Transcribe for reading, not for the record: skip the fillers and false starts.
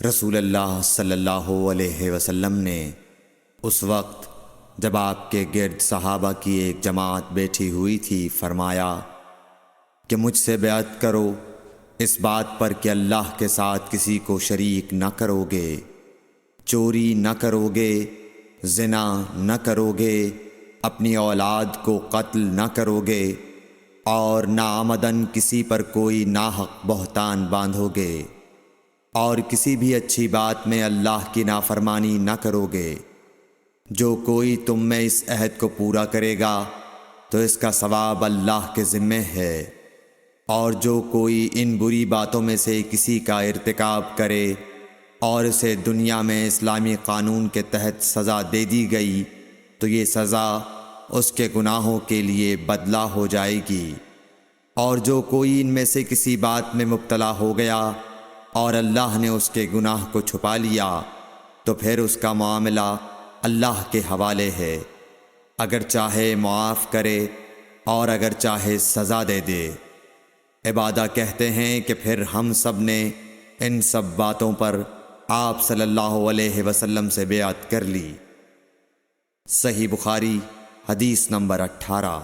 رسول اللہ صلی اللہ علیہ وسلم نے اس وقت جب آپ کے گرد صحابہ کی ایک جماعت بیٹھی ہوئی تھی فرمایا کہ مجھ سے بیعت کرو اس بات پر کہ اللہ کے ساتھ کسی کو شریک نہ کرو گے، چوری نہ کرو گے، زنا نہ کرو گے، اپنی اولاد کو قتل نہ کرو گے، اور ناعمدن کسی پر کوئی ناحق بہتان باندھو گے، اور کسی بھی اچھی بات میں اللہ کی نافرمانی نہ کرو گے۔ جو کوئی تم میں اس عہد کو پورا کرے گا تو اس کا ثواب اللہ کے ذمہ ہے، اور جو کوئی ان بری باتوں میں سے کسی کا ارتکاب کرے اور اسے دنیا میں اسلامی قانون کے تحت سزا دے دی گئی تو یہ سزا اس کے گناہوں کے لیے بدلہ ہو جائے گی، اور جو کوئی ان میں سے کسی بات میں مبتلا ہو گیا اور اللہ نے اس کے گناہ کو چھپا لیا تو پھر اس کا معاملہ اللہ کے حوالے ہے، اگر چاہے معاف کرے اور اگر چاہے سزا دے دے۔ عبادہ کہتے ہیں کہ پھر ہم سب نے ان سب باتوں پر آپ صلی اللہ علیہ وسلم سے بیعت کر لی۔ صحیح بخاری حدیث نمبر 18۔